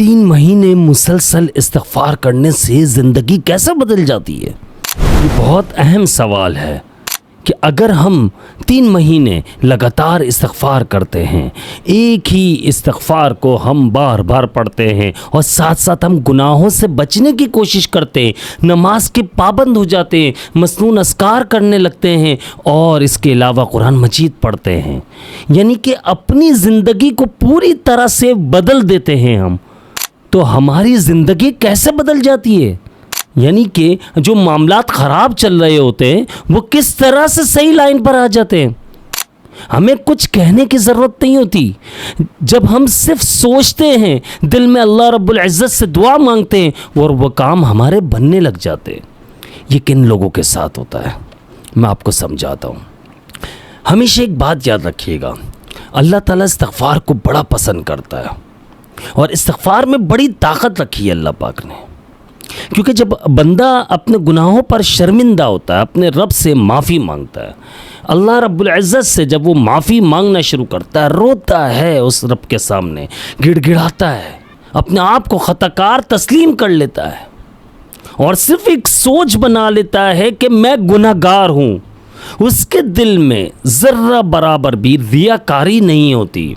3 مہینے مسلسل استغفار کرنے سے زندگی کیسے بدل جاتی ہے؟ یہ بہت اہم سوال ہے کہ اگر ہم 3 مہینے لگاتار استغفار کرتے ہیں، ایک ہی استغفار کو ہم بار بار پڑھتے ہیں اور ساتھ ساتھ ہم گناہوں سے بچنے کی کوشش کرتے ہیں، نماز کے پابند ہو جاتے ہیں، مسنون اذکار کرنے لگتے ہیں اور اس کے علاوہ قرآن مجید پڑھتے ہیں، یعنی کہ اپنی زندگی کو پوری طرح سے بدل دیتے ہیں ہم، تو ہماری زندگی کیسے بدل جاتی ہے؟ یعنی کہ جو معاملات خراب چل رہے ہوتے ہیں وہ کس طرح سے صحیح لائن پر آ جاتے ہیں۔ ہمیں کچھ کہنے کی ضرورت نہیں ہوتی، جب ہم صرف سوچتے ہیں، دل میں اللہ رب العزت سے دعا مانگتے ہیں اور وہ کام ہمارے بننے لگ جاتے ہیں۔ یہ کن لوگوں کے ساتھ ہوتا ہے؟ میں آپ کو سمجھاتا ہوں۔ ہمیشہ ایک بات یاد رکھیے گا، اللہ تعالیٰ استغفار کو بڑا پسند کرتا ہے اور استغفار میں بڑی طاقت رکھی ہے اللہ پاک نے، کیونکہ جب بندہ اپنے گناہوں پر شرمندہ ہوتا ہے، اپنے رب سے معافی مانگتا ہے، اللہ رب العزت سے جب وہ معافی مانگنا شروع کرتا ہے، روتا ہے اس رب کے سامنے، گڑ گڑاتا ہے، اپنے آپ کو خطا کار تسلیم کر لیتا ہے اور صرف ایک سوچ بنا لیتا ہے کہ میں گناہ گار ہوں، اس کے دل میں ذرہ برابر بھی ریاکاری نہیں ہوتی،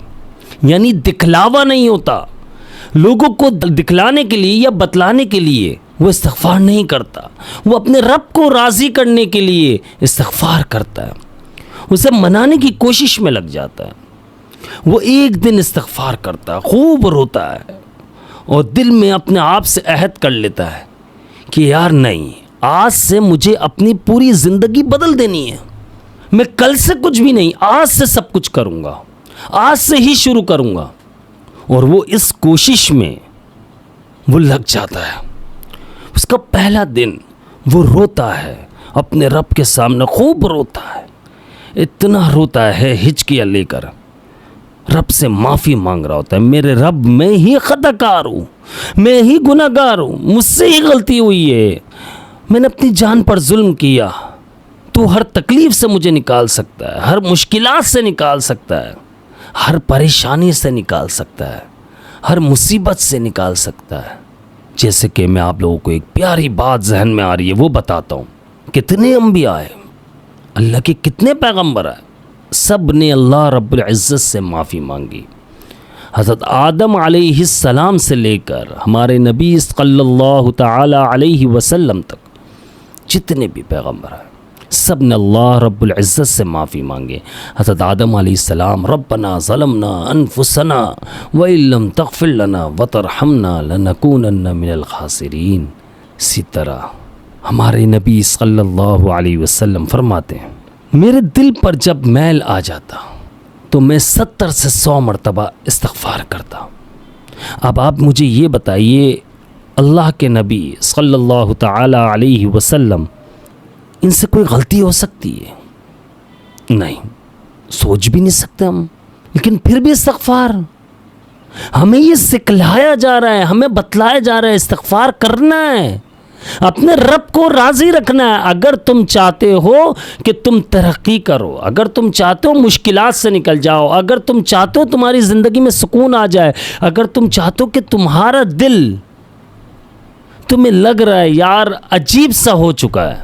یعنی دکھلاوا نہیں ہوتا، لوگوں کو دکھلانے کے لیے یا بتلانے کے لیے وہ استغفار نہیں کرتا، وہ اپنے رب کو راضی کرنے کے لیے استغفار کرتا ہے، اسے منانے کی کوشش میں لگ جاتا ہے۔ وہ ایک دن استغفار کرتا ہے، خوب روتا ہے اور دل میں اپنے آپ سے عہد کر لیتا ہے کہ یار نہیں، آج سے مجھے اپنی پوری زندگی بدل دینی ہے، میں کل سے کچھ بھی نہیں، آج سے سب کچھ کروں گا، آج سے ہی شروع کروں گا، اور وہ اس کوشش میں وہ لگ جاتا ہے۔ اس کا پہلا دن وہ روتا ہے، اپنے رب کے سامنے خوب روتا ہے، اتنا روتا ہے ہچکیاں لے کر، رب سے معافی مانگ رہا ہوتا ہے، میرے رب میں ہی خطا کار ہوں، میں ہی گناہ گار ہوں، مجھ سے ہی غلطی ہوئی ہے، میں نے اپنی جان پر ظلم کیا، تو ہر تکلیف سے مجھے نکال سکتا ہے، ہر مشکلات سے نکال سکتا ہے، ہر پریشانی سے نکال سکتا ہے، ہر مصیبت سے نکال سکتا ہے۔ جیسے کہ میں آپ لوگوں کو ایک پیاری بات ذہن میں آ رہی ہے وہ بتاتا ہوں، کتنے انبیاء آئے، اللہ کے کتنے پیغمبر آئے، سب نے اللہ رب العزت سے معافی مانگی، حضرت آدم علیہ السلام سے لے کر ہمارے نبی صلی اللہ تعالی علیہ وسلم تک جتنے بھی پیغمبر آئے سب نے اللہ رب العزت سے معافی مانگے۔ حضرت آدم علیہ السلام، ربنا ظلمنا انفسنا وَإِن لَّمْ تَغْفِرْ لَنَا وَتَرْحَمْنَا لَنَكُونَنَّ مِنَ الْخَاسِرِينَ۔ اسی طرح ہمارے نبی صلی اللہ علیہ وسلم فرماتے ہیں، میرے دل پر جب میل آ جاتا تو میں 70 سے 100 مرتبہ استغفار کرتا۔ اب آپ مجھے یہ بتائیے، اللہ کے نبی صلی اللہ تعالی علیہ وسلم، ان سے کوئی غلطی ہو سکتی ہے؟ نہیں، سوچ بھی نہیں سکتے ہم، لیکن پھر بھی استغفار، ہمیں یہ سکھلایا جا رہا ہے، ہمیں بتلایا جا رہا ہے استغفار کرنا ہے، اپنے رب کو راضی رکھنا ہے۔ اگر تم چاہتے ہو کہ تم ترقی کرو، اگر تم چاہتے ہو مشکلات سے نکل جاؤ، اگر تم چاہتے ہو تمہاری زندگی میں سکون آ جائے، اگر تم چاہتے ہو کہ تمہارا دل تمہیں لگ رہا ہے یار عجیب سا ہو چکا ہے،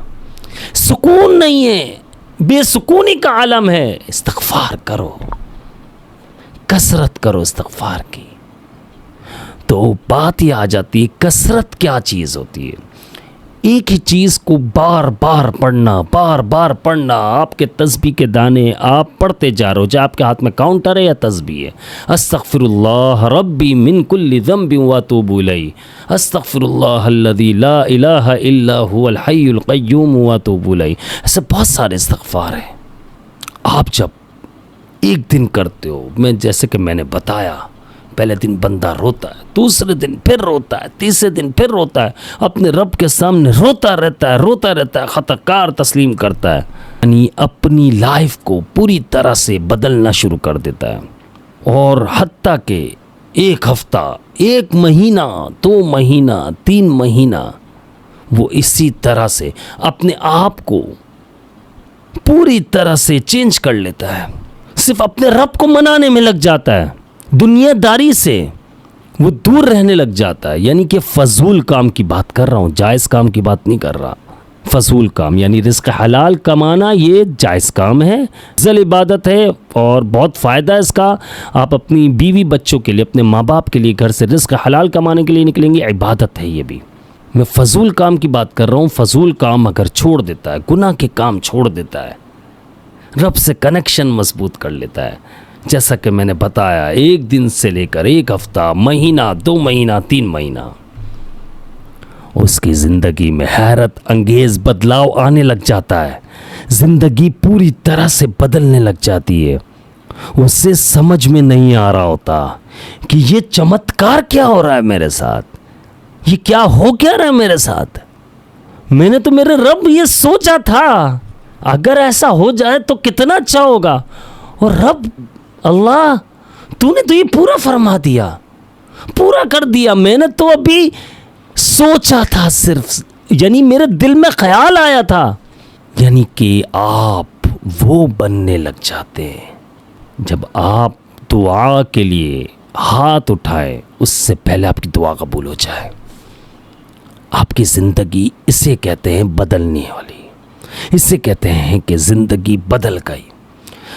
سکون نہیں ہے، بے سکونی کا عالم ہے، استغفار کرو، کثرت کرو استغفار کی۔ تو بات یہ آ جاتی ہے کثرت کیا چیز ہوتی ہے؟ ایک ہی چیز کو بار بار پڑھنا، آپ کے تسبیح کے دانے آپ پڑھتے جا رہے ہو، چاہے آپ کے ہاتھ میں کاؤنٹر ہے یا تسبیح ہے، استغفر اللہ ربی من کل ذنب واتوب الیہ، استغفر اللہ الذی لا الہ الا هو الحی القیوم واتوب الیہ۔ ایسے بہت سارے استغفار ہیں۔ آپ جب ایک دن کرتے ہو، جیسے کہ میں نے بتایا، پہلے دن بندہ روتا ہے، دوسرے دن پھر روتا ہے، تیسرے دن پھر روتا ہے، اپنے رب کے سامنے روتا رہتا ہے، خطا کار تسلیم کرتا ہے، یعنی اپنی لائف کو پوری طرح سے بدلنا شروع کر دیتا ہے، اور حتیٰ کہ 1 ہفتہ، 1 مہینہ، 2 مہینہ، 3 مہینہ وہ اسی طرح سے اپنے آپ کو پوری طرح سے چینج کر لیتا ہے، صرف اپنے رب کو منانے میں لگ جاتا ہے، دنیا داری سے وہ دور رہنے لگ جاتا ہے. یعنی کہ فضول کام کی بات کر رہا ہوں, جائز کام کی بات نہیں کر رہا. فضول کام یعنی رزق حلال کمانا یہ جائز کام ہے, افضل عبادت ہے اور بہت فائدہ ہے اس کا. آپ اپنی بیوی بچوں کے لیے, اپنے ماں باپ کے لیے گھر سے رزق حلال کمانے کے لیے نکلیں گے, عبادت ہے یہ بھی. میں فضول کام کی بات کر رہا ہوں. فضول کام اگر چھوڑ دیتا ہے, گناہ کے کام چھوڑ دیتا ہے, رب سے کنیکشن مضبوط کر لیتا ہے, جیسا کہ میں نے بتایا, ایک دن سے لے کر ایک ہفتہ, مہینہ, 2 مہینہ, 3 مہینہ, اس کی زندگی میں حیرت انگیز بدلاؤ آنے لگ جاتا ہے. زندگی پوری طرح سے بدلنے لگ جاتی ہے. اسے سمجھ میں نہیں آ رہا ہوتا کہ یہ چمتکار کیا ہو رہا ہے میرے ساتھ, یہ کیا ہو کیا رہا ہے میرے ساتھ. میں نے تو میرے رب یہ سوچا تھا اگر ایسا ہو جائے تو کتنا اچھا ہوگا, اور رب اللہ تو نے تو یہ پورا فرما دیا, پورا کر دیا. میں نے تو ابھی سوچا تھا صرف, یعنی میرے دل میں خیال آیا تھا. یعنی کہ آپ وہ بننے لگ جاتے ہیں جب آپ دعا کے لیے ہاتھ اٹھائیں اس سے پہلے آپ کی دعا قبول ہو جائے. آپ کی زندگی اسے کہتے ہیں بدلنے والی, اسے کہتے ہیں کہ زندگی بدل گئی.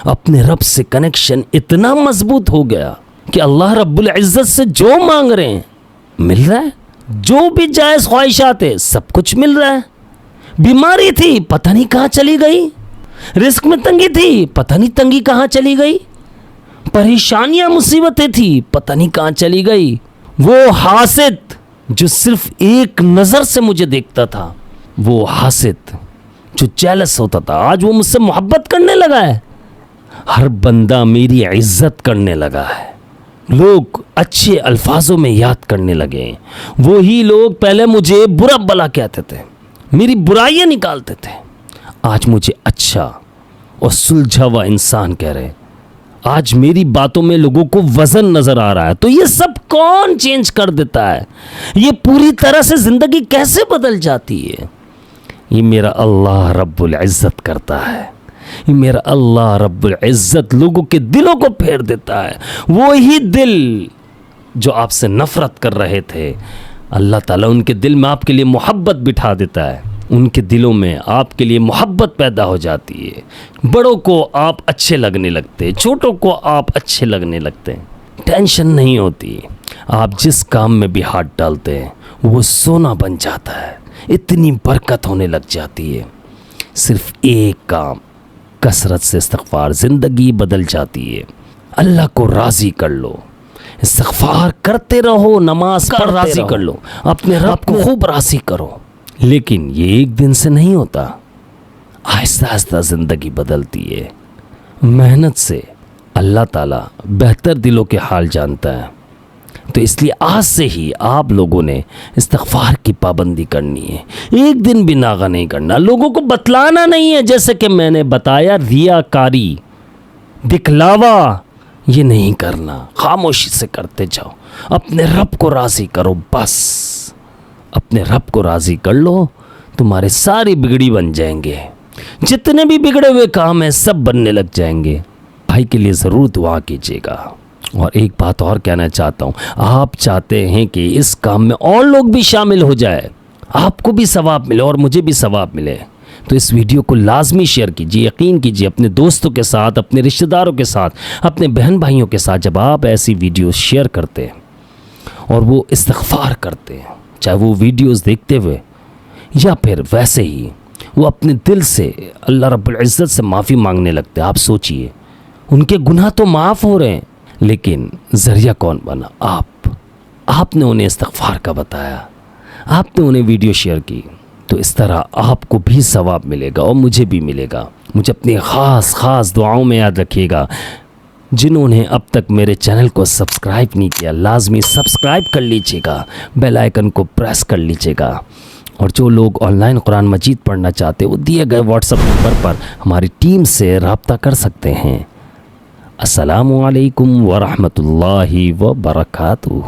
اپنے رب سے کنیکشن اتنا مضبوط ہو گیا کہ اللہ رب العزت سے جو مانگ رہے ہیں مل رہا ہے, جو بھی جائز خواہشات ہے سب کچھ مل رہا ہے. بیماری تھی پتہ نہیں کہاں چلی گئی, رزق میں تنگی تھی پتہ نہیں تنگی کہاں چلی گئی, پریشانیاں مصیبتیں تھی پتہ نہیں کہاں چلی گئی. وہ حاسد جو صرف ایک نظر سے مجھے دیکھتا تھا, وہ حاسد جو جیلس ہوتا تھا, آج وہ مجھ سے محبت کرنے لگا ہے. ہر بندہ میری عزت کرنے لگا ہے. لوگ اچھے الفاظوں میں یاد کرنے لگے. وہی لوگ پہلے مجھے برا بلا کہتے تھے, میری برائیاں نکالتے تھے, آج مجھے اچھا اور سلجھا ہوا انسان کہہ رہے. آج میری باتوں میں لوگوں کو وزن نظر آ رہا ہے. تو یہ سب کون چینج کر دیتا ہے؟ یہ پوری طرح سے زندگی کیسے بدل جاتی ہے؟ یہ میرا اللہ رب العزت کرتا ہے. یہ میرا اللہ رب العزت لوگوں کے دلوں کو پھیر دیتا ہے. وہی دل جو آپ سے نفرت کر رہے تھے, اللہ تعالیٰ ان کے دل میں آپ کے لیے محبت بٹھا دیتا ہے. ان کے دلوں میں آپ کے لیے محبت پیدا ہو جاتی ہے. بڑوں کو آپ اچھے لگنے لگتے, چھوٹوں کو آپ اچھے لگنے لگتے. ٹینشن نہیں ہوتی. آپ جس کام میں بھی ہاتھ ڈالتے ہیں وہ سونا بن جاتا ہے. اتنی برکت ہونے لگ جاتی ہے. صرف ایک کام, کثرت سے استغفار, زندگی بدل جاتی ہے. اللہ کو راضی کر لو, استغفار کرتے رہو, نماز پر راضی کر لو, اپنے رب کو خوب راضی کرو. لیکن یہ ایک دن سے نہیں ہوتا, آہستہ آہستہ زندگی بدلتی ہے. محنت سے اللہ تعالیٰ بہتر دلوں کے حال جانتا ہے. تو اس لیے آج سے ہی آپ لوگوں نے استغفار کی پابندی کرنی ہے. ایک دن بھی ناغہ نہیں کرنا, لوگوں کو بتلانا نہیں ہے. جیسے کہ میں نے بتایا, ریاکاری, دکھلاوا یہ نہیں کرنا. خاموشی سے کرتے جاؤ, اپنے رب کو راضی کرو. بس اپنے رب کو راضی کر لو, تمہارے سارے بگڑی بن جائیں گے. جتنے بھی بگڑے ہوئے کام ہیں سب بننے لگ جائیں گے. بھائی کے لیے ضرور دعا کیجیے گا. اور ایک بات اور کہنا چاہتا ہوں, آپ چاہتے ہیں کہ اس کام میں اور لوگ بھی شامل ہو جائے, آپ کو بھی ثواب ملے اور مجھے بھی ثواب ملے, تو اس ویڈیو کو لازمی شیئر کیجیے. یقین کیجیے اپنے دوستوں کے ساتھ, اپنے رشتہ داروں کے ساتھ, اپنے بہن بھائیوں کے ساتھ. جب آپ ایسی ویڈیوز شیئر کرتے ہیں اور وہ استغفار کرتے ہیں, چاہے وہ ویڈیوز دیکھتے ہوئے یا پھر ویسے ہی وہ اپنے دل سے اللہ رب العزت سے معافی مانگنے لگتے ہیں, آپ سوچئے ان کے گناہ تو معاف ہو رہے ہیں, لیکن ذریعہ کون بنا؟ آپ نے انہیں استغفار کا بتایا, آپ نے انہیں ویڈیو شیئر کی. تو اس طرح آپ کو بھی ثواب ملے گا اور مجھے بھی ملے گا. مجھے اپنی خاص دعاؤں میں یاد رکھیے گا. جنہوں نے اب تک میرے چینل کو سبسکرائب نہیں کیا, لازمی سبسکرائب کر لیجیے گا, بیل آئیکن کو پریس کر لیجیے گا. اور جو لوگ آن لائن قرآن مجید پڑھنا چاہتے وہ دیے گئے واٹس ایپ نمبر پر ہماری ٹیم سے رابطہ کر سکتے ہیں. السلام علیکم ورحمۃ اللہ وبرکاتہ.